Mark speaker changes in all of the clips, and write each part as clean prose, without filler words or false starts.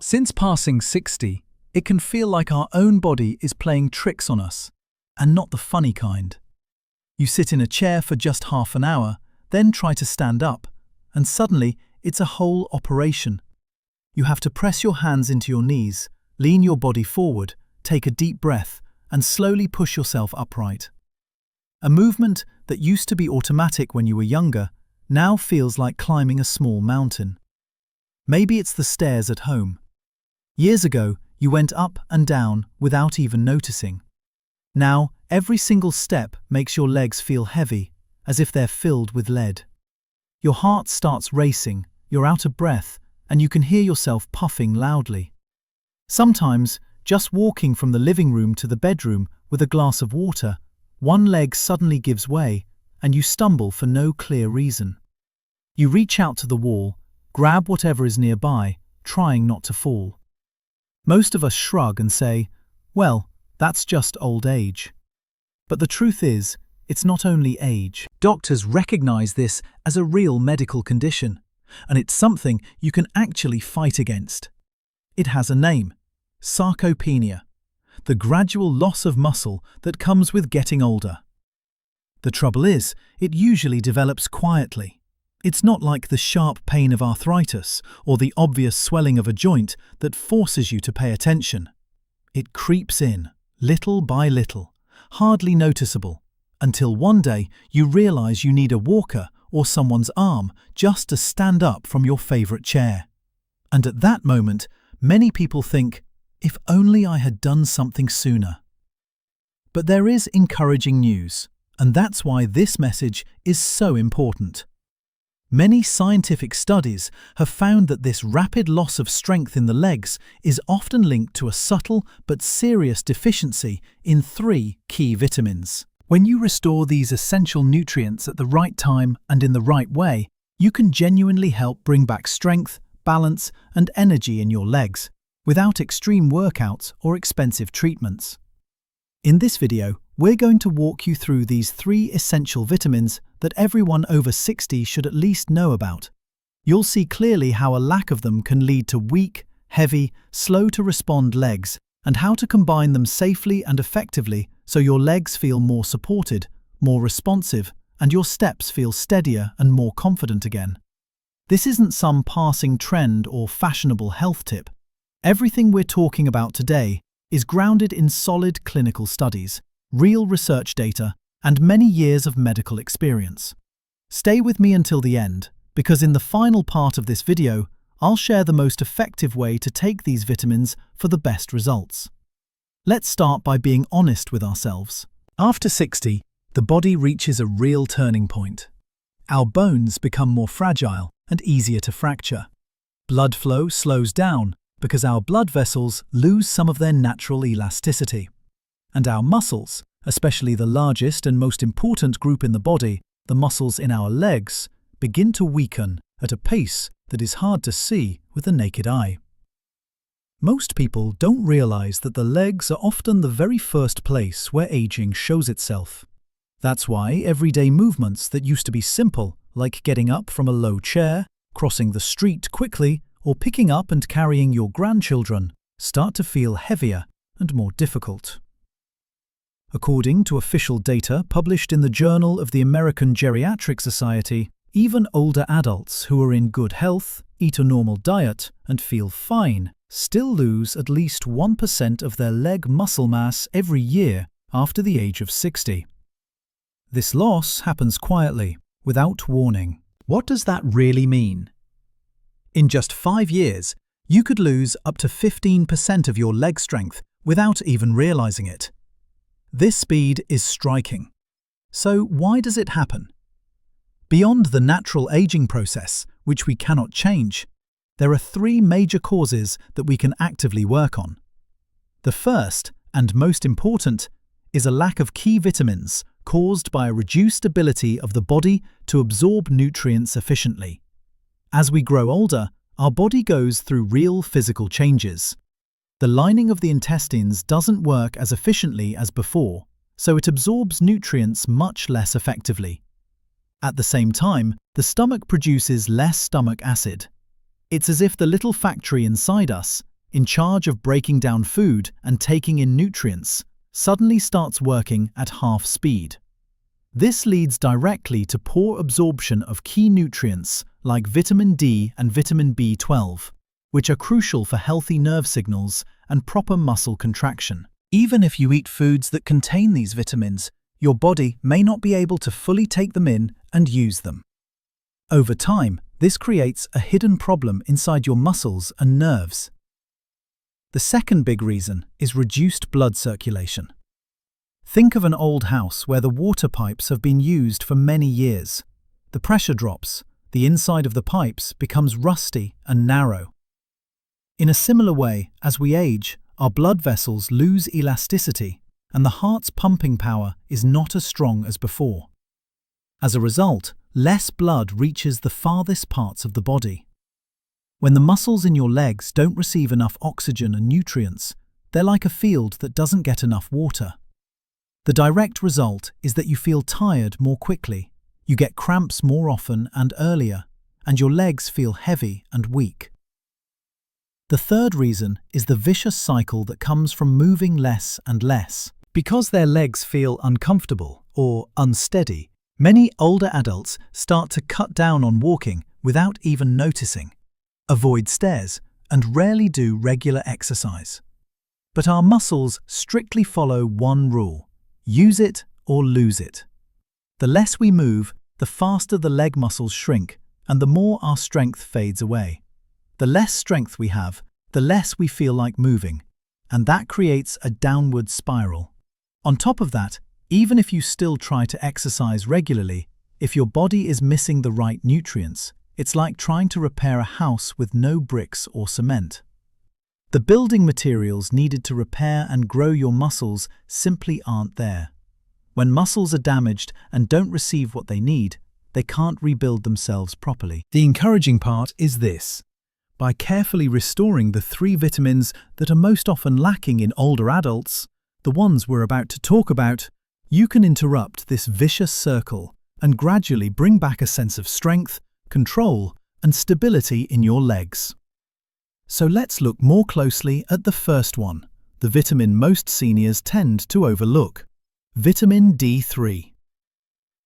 Speaker 1: Since passing 60, it can feel like our own body is playing tricks on us, and not the funny kind. You sit in a chair for just half an hour, then try to stand up, and suddenly it's a whole operation. You have to press your hands into your knees, lean your body forward, take a deep breath, and slowly push yourself upright. A movement that used to be automatic when you were younger now feels like climbing a small mountain. Maybe it's the stairs at home. Years ago, you went up and down without even noticing. Now, every single step makes your legs feel heavy, as if they're filled with lead. Your heart starts racing, you're out of breath, and you can hear yourself puffing loudly. Sometimes, just walking from the living room to the bedroom with a glass of water, one leg suddenly gives way, and you stumble for no clear reason. You reach out to the wall, grab whatever is nearby, trying not to fall. Most of us shrug and say, well, that's just old age. But the truth is, it's not only age. Doctors recognize this as a real medical condition, and it's something you can actually fight against. It has a name: sarcopenia, the gradual loss of muscle that comes with getting older. The trouble is, it usually develops quietly. It's not like the sharp pain of arthritis or the obvious swelling of a joint that forces you to pay attention. It creeps in, little by little, hardly noticeable, until one day you realize you need a walker or someone's arm just to stand up from your favorite chair. And at that moment, many people think, if only I had done something sooner. But there is encouraging news, and that's why this message is so important. Many scientific studies have found that this rapid loss of strength in the legs is often linked to a subtle but serious deficiency in 3 key vitamins. When you restore these essential nutrients at the right time and in the right way, you can genuinely help bring back strength, balance, and energy in your legs, without extreme workouts or expensive treatments. In this video, we're going to walk you through these 3 essential vitamins that everyone over 60 should at least know about. You'll see clearly how a lack of them can lead to weak, heavy, slow-to-respond legs, and how to combine them safely and effectively so your legs feel more supported, more responsive, and your steps feel steadier and more confident again. This isn't some passing trend or fashionable health tip. Everything we're talking about today is grounded in solid clinical studies, real research data, and many years of medical experience. Stay with me until the end, because in the final part of this video, I'll share the most effective way to take these vitamins for the best results. Let's start by being honest with ourselves. After 60, the body reaches a real turning point. Our bones become more fragile and easier to fracture. Blood flow slows down because our blood vessels lose some of their natural elasticity. And our muscles, especially the largest and most important group in the body, the muscles in our legs, begin to weaken at a pace that is hard to see with the naked eye. Most people don't realize that the legs are often the very first place where aging shows itself. That's why everyday movements that used to be simple, like getting up from a low chair, crossing the street quickly, or picking up and carrying your grandchildren, start to feel heavier and more difficult. According to official data published in the Journal of the American Geriatric Society, even older adults who are in good health, eat a normal diet, and feel fine still lose at least 1% of their leg muscle mass every year after the age of 60. This loss happens quietly, without warning. What does that really mean? In just 5 years, you could lose up to 15% of your leg strength without even realizing it. This speed is striking. So why does it happen? Beyond the natural aging process, which we cannot change, there are 3 major causes that we can actively work on. The first, and most important, is a lack of key vitamins caused by a reduced ability of the body to absorb nutrients efficiently. As we grow older, our body goes through real physical changes. The lining of the intestines doesn't work as efficiently as before, so it absorbs nutrients much less effectively. At the same time, the stomach produces less stomach acid. It's as if the little factory inside us, in charge of breaking down food and taking in nutrients, suddenly starts working at half speed. This leads directly to poor absorption of key nutrients like vitamin D and vitamin B12, which are crucial for healthy nerve signals and proper muscle contraction. Even if you eat foods that contain these vitamins, your body may not be able to fully take them in and use them. Over time, this creates a hidden problem inside your muscles and nerves. The second big reason is reduced blood circulation. Think of an old house where the water pipes have been used for many years. The pressure drops, the inside of the pipes becomes rusty and narrow. In a similar way, as we age, our blood vessels lose elasticity, and the heart's pumping power is not as strong as before. As a result, less blood reaches the farthest parts of the body. When the muscles in your legs don't receive enough oxygen and nutrients, they're like a field that doesn't get enough water. The direct result is that you feel tired more quickly, you get cramps more often and earlier, and your legs feel heavy and weak. The third reason is the vicious cycle that comes from moving less and less. Because their legs feel uncomfortable or unsteady, many older adults start to cut down on walking without even noticing, avoid stairs, and rarely do regular exercise. But our muscles strictly follow one rule: use it or lose it. The less we move, the faster the leg muscles shrink, and the more our strength fades away. The less strength we have, the less we feel like moving, and that creates a downward spiral. On top of that, even if you still try to exercise regularly, if your body is missing the right nutrients, it's like trying to repair a house with no bricks or cement. The building materials needed to repair and grow your muscles simply aren't there. When muscles are damaged and don't receive what they need, they can't rebuild themselves properly. The encouraging part is this: by carefully restoring the 3 vitamins that are most often lacking in older adults, the ones we're about to talk about, you can interrupt this vicious circle and gradually bring back a sense of strength, control, and stability in your legs. So let's look more closely at the first one, the vitamin most seniors tend to overlook: vitamin D3.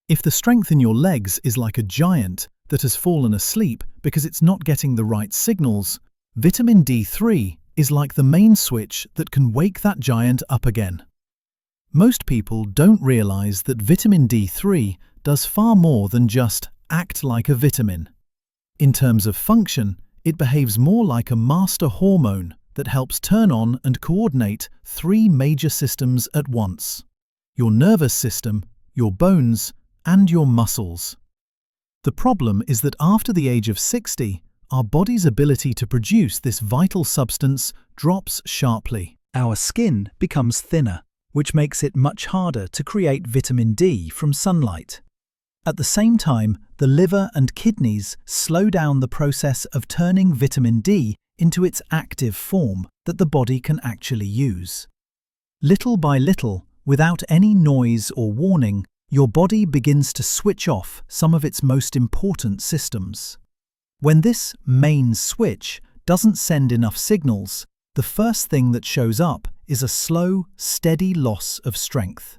Speaker 1: If the strength in your legs is like a giant that has fallen asleep because it's not getting the right signals, vitamin D3 is like the main switch that can wake that giant up again. Most people don't realize that vitamin D3 does far more than just act like a vitamin. In terms of function, it behaves more like a master hormone that helps turn on and coordinate 3 major systems at once: your nervous system, your bones, and your muscles. The problem is that after the age of 60, our body's ability to produce this vital substance drops sharply. Our skin becomes thinner, which makes it much harder to create vitamin D from sunlight. At the same time, the liver and kidneys slow down the process of turning vitamin D into its active form that the body can actually use. Little by little, without any noise or warning, your body begins to switch off some of its most important systems. When this main switch doesn't send enough signals, the first thing that shows up is a slow, steady loss of strength.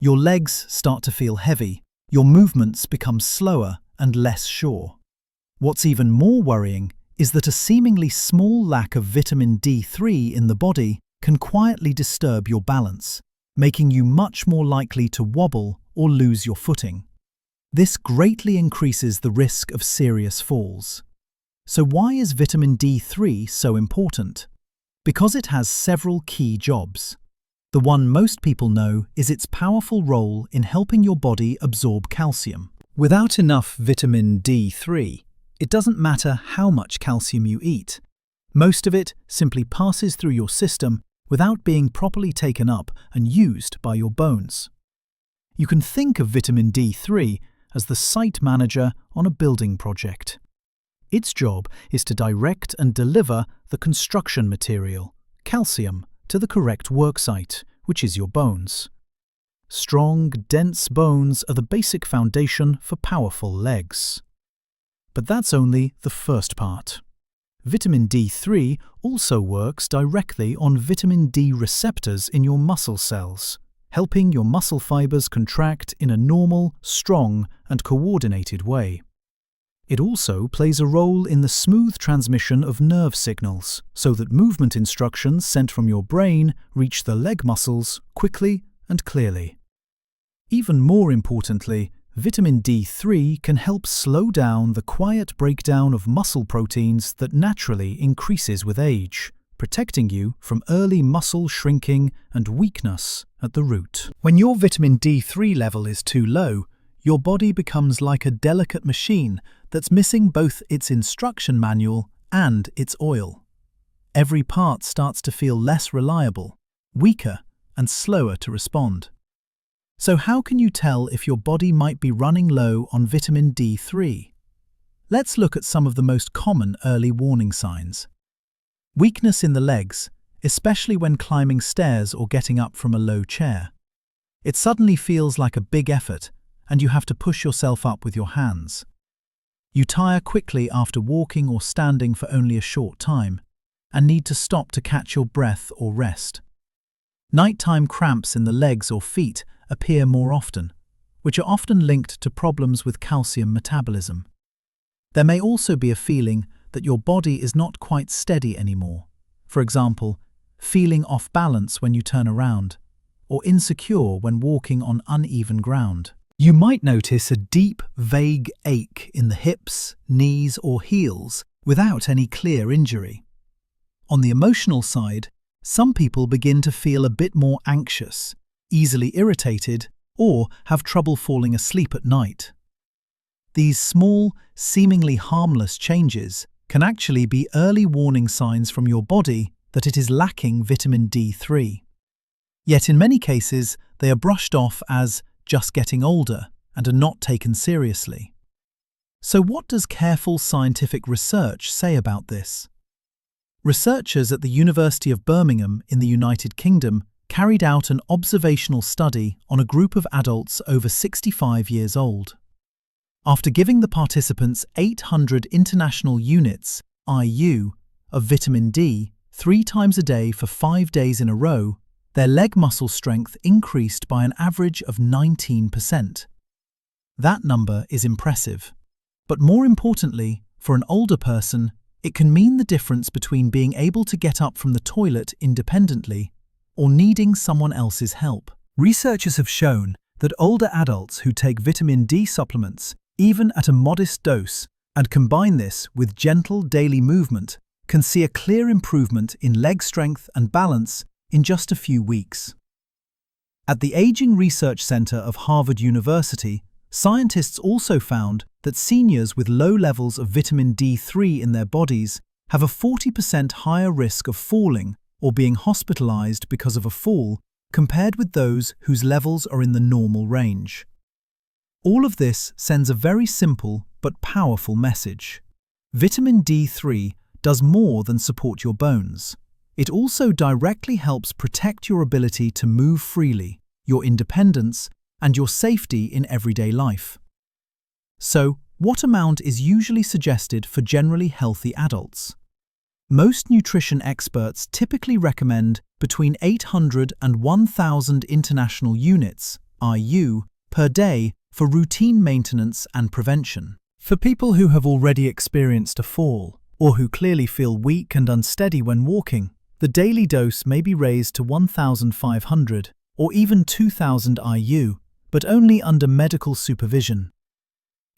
Speaker 1: Your legs start to feel heavy, your movements become slower and less sure. What's even more worrying is that a seemingly small lack of vitamin D3 in the body can quietly disturb your balance, making you much more likely to wobble or lose your footing. This greatly increases the risk of serious falls. So why is vitamin D3 so important? Because it has several key jobs. The one most people know is its powerful role in helping your body absorb calcium. Without enough vitamin D3, it doesn't matter how much calcium you eat. Most of it simply passes through your system without being properly taken up and used by your bones. You can think of vitamin D3 as the site manager on a building project. Its job is to direct and deliver the construction material, calcium, to the correct worksite, which is your bones. Strong, dense bones are the basic foundation for powerful legs. But that's only the first part. Vitamin D3 also works directly on vitamin D receptors in your muscle cells, helping your muscle fibers contract in a normal, strong, and coordinated way. It also plays a role in the smooth transmission of nerve signals, so that movement instructions sent from your brain reach the leg muscles quickly and clearly. Even more importantly, vitamin D3 can help slow down the quiet breakdown of muscle proteins that naturally increases with age, protecting you from early muscle shrinking and weakness at the root. When your vitamin D3 level is too low, your body becomes like a delicate machine that's missing both its instruction manual and its oil. Every part starts to feel less reliable, weaker, and slower to respond. So how can you tell if your body might be running low on vitamin D3? Let's look at some of the most common early warning signs. Weakness in the legs, especially when climbing stairs or getting up from a low chair. It suddenly feels like a big effort, and you have to push yourself up with your hands. You tire quickly after walking or standing for only a short time, and need to stop to catch your breath or rest. Nighttime cramps in the legs or feet appear more often, which are often linked to problems with calcium metabolism. There may also be a feeling that your body is not quite steady anymore. For example, feeling off balance when you turn around, or insecure when walking on uneven ground. You might notice a deep, vague ache in the hips, knees, or heels without any clear injury. On the emotional side, some people begin to feel a bit more anxious, easily irritated, or have trouble falling asleep at night. These small, seemingly harmless changes can actually be early warning signs from your body that it is lacking vitamin D3. Yet in many cases, they are brushed off as just getting older and are not taken seriously. So what does careful scientific research say about this? Researchers at the University of Birmingham in the United Kingdom carried out an observational study on a group of adults over 65 years old. After giving the participants 800 international units, IU, of vitamin D 3 times a day for 5 days in a row, their leg muscle strength increased by an average of 19%. That number is impressive. But more importantly, for an older person, it can mean the difference between being able to get up from the toilet independently or needing someone else's help. Researchers have shown that older adults who take vitamin D supplements, even at a modest dose, and combine this with gentle daily movement, can see a clear improvement in leg strength and balance in just a few weeks. At the Aging Research Center of Harvard University, scientists also found that seniors with low levels of vitamin D3 in their bodies have a 40% higher risk of falling or being hospitalized because of a fall compared with those whose levels are in the normal range. All of this sends a very simple but powerful message. Vitamin D3 does more than support your bones. It also directly helps protect your ability to move freely, your independence, and your safety in everyday life. So, what amount is usually suggested for generally healthy adults? Most nutrition experts typically recommend between 800 and 1,000 international units, IU, per day for routine maintenance and prevention. For people who have already experienced a fall, or who clearly feel weak and unsteady when walking, the daily dose may be raised to 1,500 or even 2,000 IU, but only under medical supervision.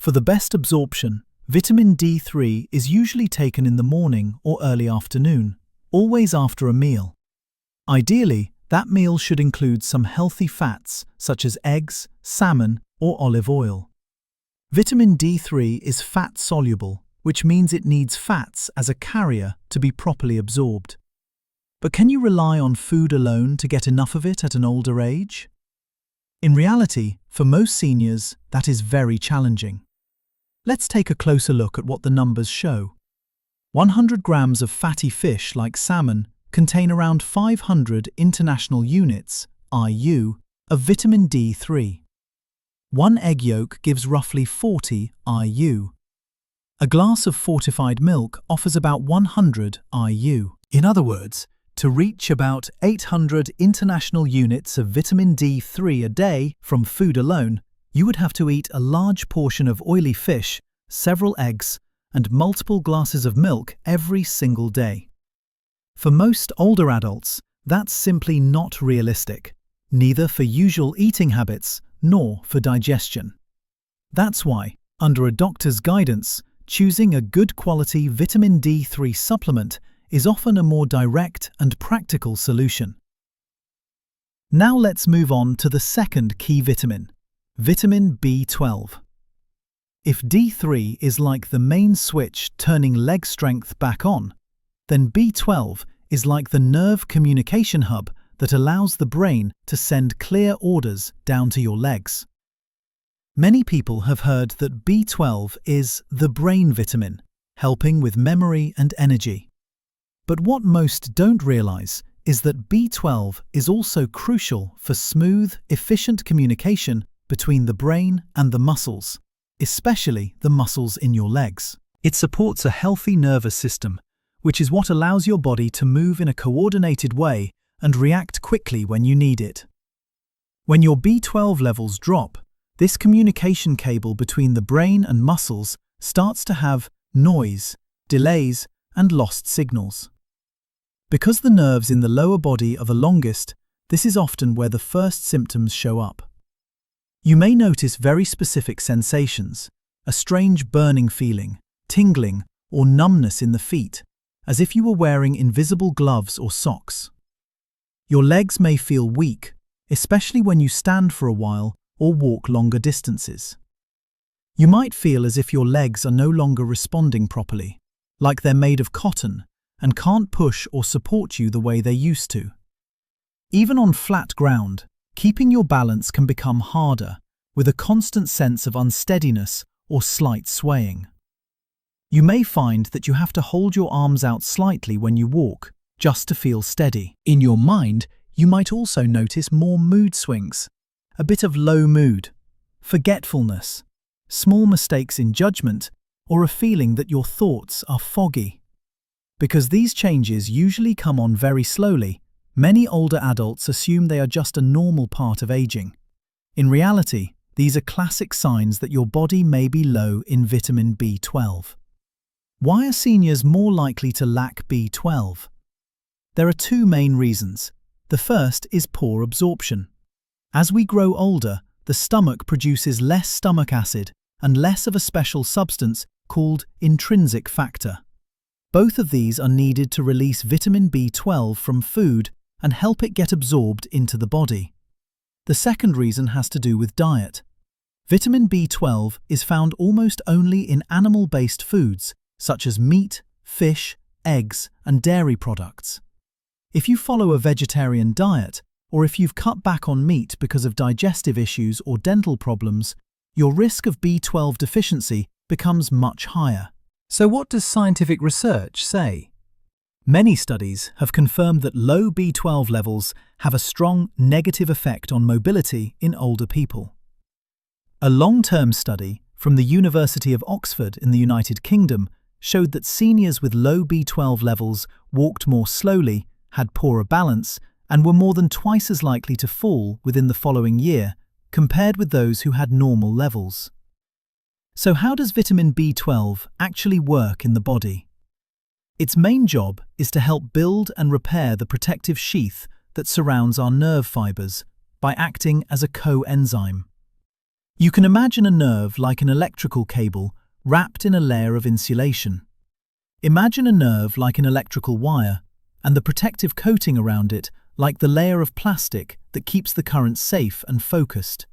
Speaker 1: For the best absorption, vitamin D3 is usually taken in the morning or early afternoon, always after a meal. Ideally, that meal should include some healthy fats such as eggs, salmon, or olive oil. Vitamin D3 is fat-soluble, which means it needs fats as a carrier to be properly absorbed. But can you rely on food alone to get enough of it at an older age? In reality, for most seniors, that is very challenging. Let's take a closer look at what the numbers show. 100 grams of fatty fish like salmon contain around 500 international units, IU, of vitamin D3. One egg yolk gives roughly 40 IU. A glass of fortified milk offers about 100 IU. In other words, to reach about 800 international units of vitamin D3 a day from food alone, you would have to eat a large portion of oily fish, several eggs, and multiple glasses of milk every single day. For most older adults, that's simply not realistic, neither for usual eating habits nor for digestion. That's why, under a doctor's guidance, choosing a good quality vitamin D3 supplement is often a more direct and practical solution. Now let's move on to the second key vitamin, vitamin B12. If D3 is like the main switch turning leg strength back on, then B12 is like the nerve communication hub that allows the brain to send clear orders down to your legs. Many people have heard that B12 is the brain vitamin, helping with memory and energy. But what most don't realize is that B12 is also crucial for smooth, efficient communication between the brain and the muscles, especially the muscles in your legs. It supports a healthy nervous system, which is what allows your body to move in a coordinated way and react quickly when you need it. When your B12 levels drop, this communication cable between the brain and muscles starts to have noise, delays, and lost signals. Because the nerves in the lower body are the longest, this is often where the first symptoms show up. You may notice very specific sensations, a strange burning feeling, tingling, or numbness in the feet, as if you were wearing invisible gloves or socks. Your legs may feel weak, especially when you stand for a while or walk longer distances. You might feel as if your legs are no longer responding properly, like they're made of cotton and can't push or support you the way they used to. Even on flat ground, keeping your balance can become harder, with a constant sense of unsteadiness or slight swaying. You may find that you have to hold your arms out slightly when you walk, just to feel steady. In your mind, you might also notice more mood swings, a bit of low mood, forgetfulness, small mistakes in judgment, or a feeling that your thoughts are foggy. Because these changes usually come on very slowly, many older adults assume they are just a normal part of aging. In reality, these are classic signs that your body may be low in vitamin B12. Why are seniors more likely to lack B12? There are two main reasons. The first is poor absorption. As we grow older, the stomach produces less stomach acid and less of a special substance called intrinsic factor. Both of these are needed to release vitamin B12 from food and help it get absorbed into the body. The second reason has to do with diet. Vitamin B12 is found almost only in animal-based foods, such as meat, fish, eggs, and dairy products. If you follow a vegetarian diet, or if you've cut back on meat because of digestive issues or dental problems, your risk of B12 deficiency becomes much higher. So what does scientific research say? Many studies have confirmed that low B12 levels have a strong negative effect on mobility in older people. A long-term study from the University of Oxford in the United Kingdom showed that seniors with low B12 levels walked more slowly, had poorer balance, and were more than twice as likely to fall within the following year compared with those who had normal levels. So how does vitamin B12 actually work in the body? Its main job is to help build and repair the protective sheath that surrounds our nerve fibers by acting as a coenzyme. You can imagine a nerve like an electrical cable wrapped in a layer of insulation. Imagine a nerve like an electrical wire and the protective coating around it like the layer of plastic that keeps the current safe and focused.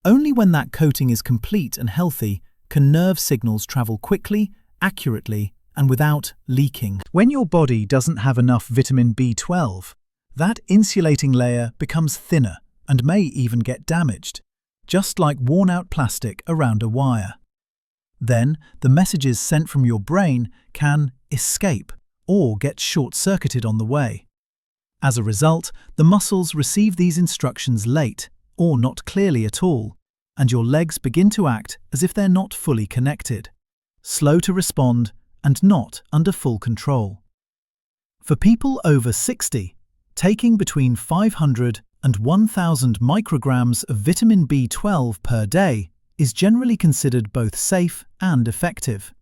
Speaker 1: Only when that coating is complete and healthy can nerve signals travel quickly, accurately, and without leaking. When your body doesn't have enough vitamin B12, that insulating layer becomes thinner and may even get damaged, just like worn-out plastic around a wire. Then, the messages sent from your brain can escape or get short-circuited on the way. As a result, the muscles receive these instructions late or not clearly at all, and your legs begin to act as if they're not fully connected. slow to respond, and not under full control. For people over 60, taking between 500 and 1,000 micrograms of vitamin B12 per day is generally considered both safe and effective.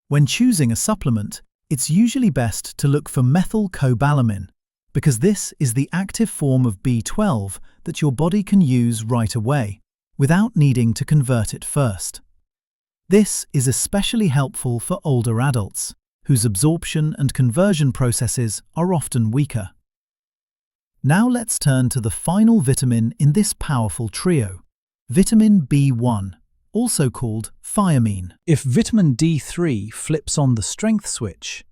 Speaker 1: When choosing a supplement, it's usually best to look for methylcobalamin, because this is the active form of B12 that your body can use right away, without needing to convert it first. This is especially helpful for older adults, whose absorption and conversion processes are often weaker. Now let's turn to the final vitamin in this powerful trio, vitamin B1, also called thiamine. If vitamin D3 flips on the strength switch,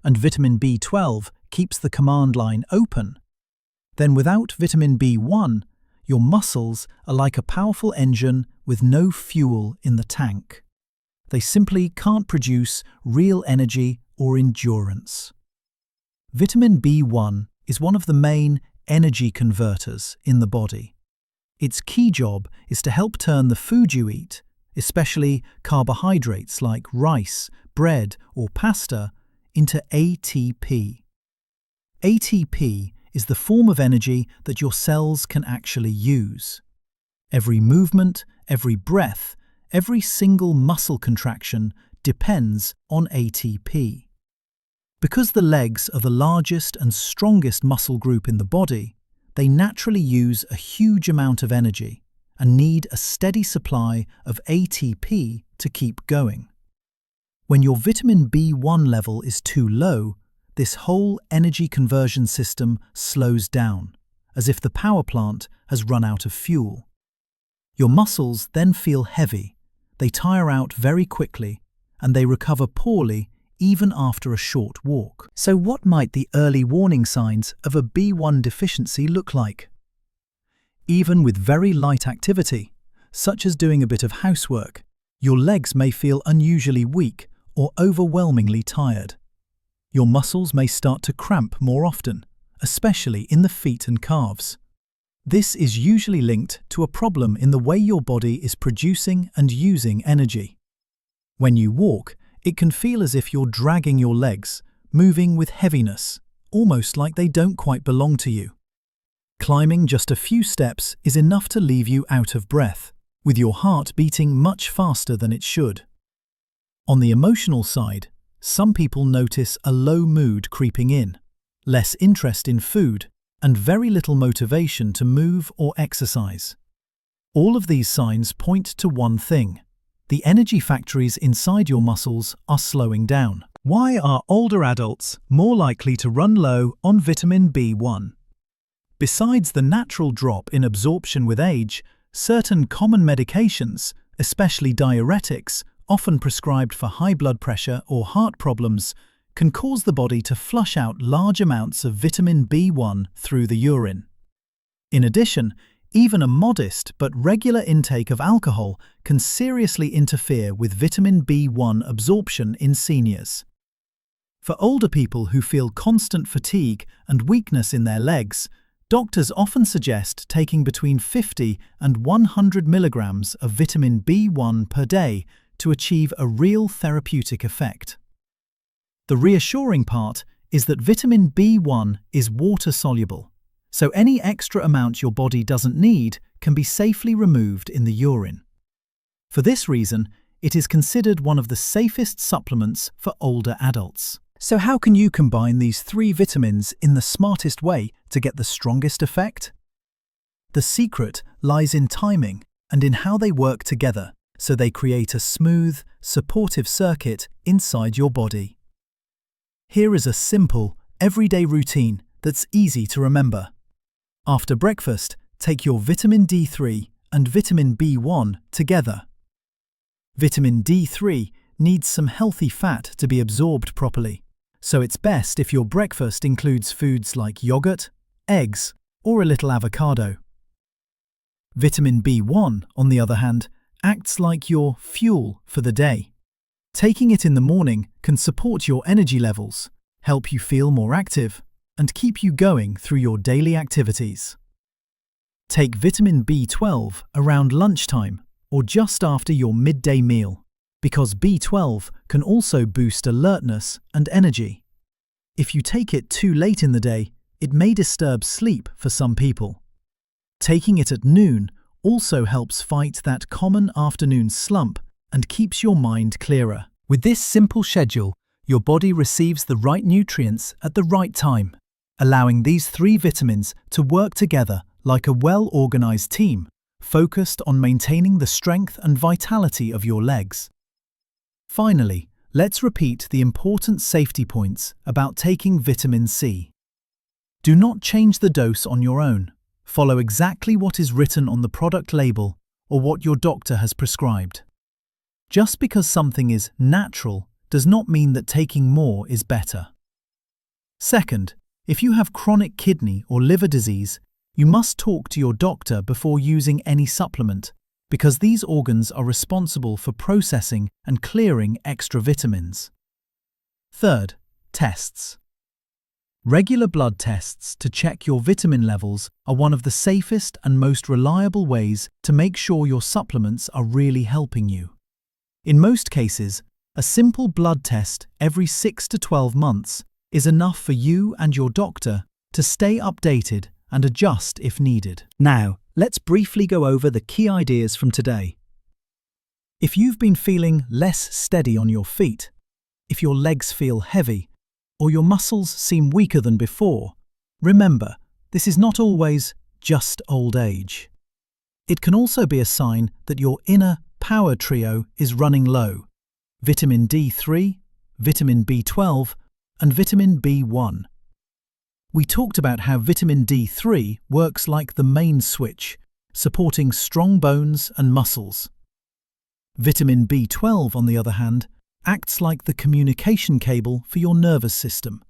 Speaker 1: and vitamin B12 keeps the command line open, then without vitamin B1, your muscles are like a powerful engine with no fuel in the tank. They simply can't produce real energy or endurance. Vitamin B1 is one of the main energy converters in the body. Its key job is to help turn the food you eat, especially carbohydrates like rice, bread, or pasta, into ATP. ATP is the form of energy that your cells can actually use. Every movement, every breath, every single muscle contraction depends on ATP. Because the legs are the largest and strongest muscle group in the body, they naturally use a huge amount of energy and need a steady supply of ATP to keep going. When your vitamin B1 level is too low, this whole energy conversion system slows down, as if the power plant has run out of fuel. Your muscles then feel heavy, they tire out very quickly, and they recover poorly even after a short walk. So what might the early warning signs of a B1 deficiency look like? Even with very light activity, such as doing a bit of housework, your legs may feel unusually weak or overwhelmingly tired. Your muscles may start to cramp more often, especially in the feet and calves. This is usually linked to a problem in the way your body is producing and using energy. When you walk, it can feel as if you're dragging your legs, moving with heaviness, almost like they don't quite belong to you. Climbing just a few steps is enough to leave you out of breath, with your heart beating much faster than it should. On the emotional side, some people notice a low mood creeping in, less interest in food, and very little motivation to move or exercise. All of these signs point to one thing: the energy factories inside your muscles are slowing down. Why are older adults more likely to run low on vitamin B1? Besides the natural drop in absorption with age, certain common medications, especially diuretics, often prescribed for high blood pressure or heart problems, can cause the body to flush out large amounts of vitamin B1 through the urine. In addition, even a modest but regular intake of alcohol can seriously interfere with vitamin B1 absorption in seniors. For older people who feel constant fatigue and weakness in their legs, doctors often suggest taking between 50 and 100 milligrams of vitamin B1 per day to achieve a real therapeutic effect. The reassuring part is that vitamin B1 is water-soluble, so any extra amount your body doesn't need can be safely removed in the urine. For this reason, it is considered one of the safest supplements for older adults. So how can you combine these three vitamins in the smartest way to get the strongest effect? The secret lies in timing and in how they work together, so they create a smooth, supportive circuit inside your body. Here is a simple, everyday routine that's easy to remember. After breakfast, take your vitamin D3 and vitamin B1 together. Vitamin D3 needs some healthy fat to be absorbed properly, so it's best if your breakfast includes foods like yogurt, eggs, or a little avocado. Vitamin B1, on the other hand, acts like your fuel for the day. Taking it in the morning can support your energy levels, help you feel more active, and keep you going through your daily activities. Take vitamin B12 around lunchtime or just after your midday meal. because B12 can also boost alertness and energy. If you take it too late in the day, it may disturb sleep for some people. Taking it at noon also helps fight that common afternoon slump and keeps your mind clearer. With this simple schedule, your body receives the right nutrients at the right time, allowing these 3 vitamins to work together like a well-organized team, focused on maintaining the strength and vitality of your legs. Finally, let's repeat the important safety points about taking vitamin C. Do not change the dose on your own. Follow exactly what is written on the product label or what your doctor has prescribed. Just because something is natural does not mean that taking more is better. Second, if you have chronic kidney or liver disease, you must talk to your doctor before using any supplement, because these organs are responsible for processing and clearing extra vitamins. Third, tests. Regular blood tests to check your vitamin levels are one of the safest and most reliable ways to make sure your supplements are really helping you. In most cases, a simple blood test every 6 to 12 months is enough for you and your doctor to stay updated and adjust if needed. Now, let's briefly go over the key ideas from today. If you've been feeling less steady on your feet, if your legs feel heavy, or your muscles seem weaker than before, remember, this is not always just old age. It can also be a sign that your inner power trio is running low: vitamin D3, vitamin B12, and vitamin B1. We talked about how vitamin D3 works like the main switch, supporting strong bones and muscles. Vitamin B12, on the other hand, acts like the communication cable for your nervous system,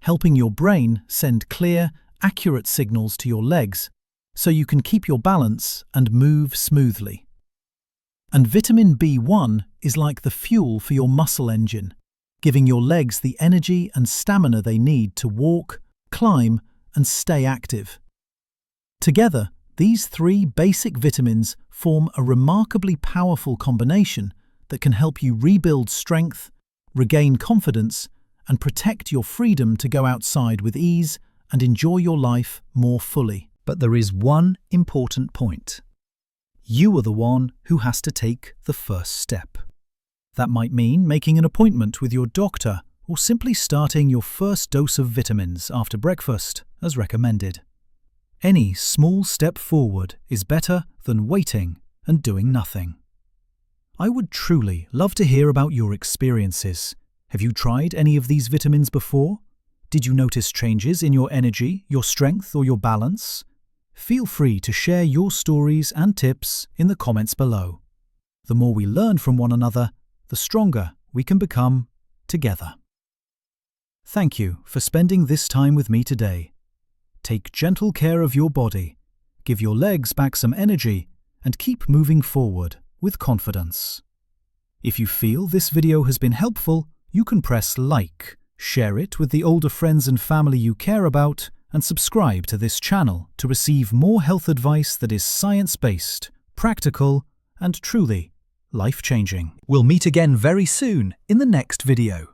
Speaker 1: helping your brain send clear, accurate signals to your legs so you can keep your balance and move smoothly. And vitamin B1 is like the fuel for your muscle engine, giving your legs the energy and stamina they need to walk, climb, and stay active. Together, these 3 basic vitamins form a remarkably powerful combination that can help you rebuild strength, regain confidence, and protect your freedom to go outside with ease and enjoy your life more fully. But there is one important point. You are the one who has to take the first step. That might mean making an appointment with your doctor or simply starting your first dose of vitamins after breakfast, as recommended. Any small step forward is better than waiting and doing nothing. I would truly love to hear about your experiences. Have you tried any of these vitamins before? Did you notice changes in your energy, your strength, or your balance? Feel free to share your stories and tips in the comments below. The more we learn from one another, the stronger we can become together. Thank you for spending this time with me today. Take gentle care of your body, give your legs back some energy, and keep moving forward with confidence. If you feel this video has been helpful, you can press like, share it with the older friends and family you care about, and subscribe to this channel to receive more health advice that is science-based, practical, and truly life-changing. We'll meet again very soon in the next video.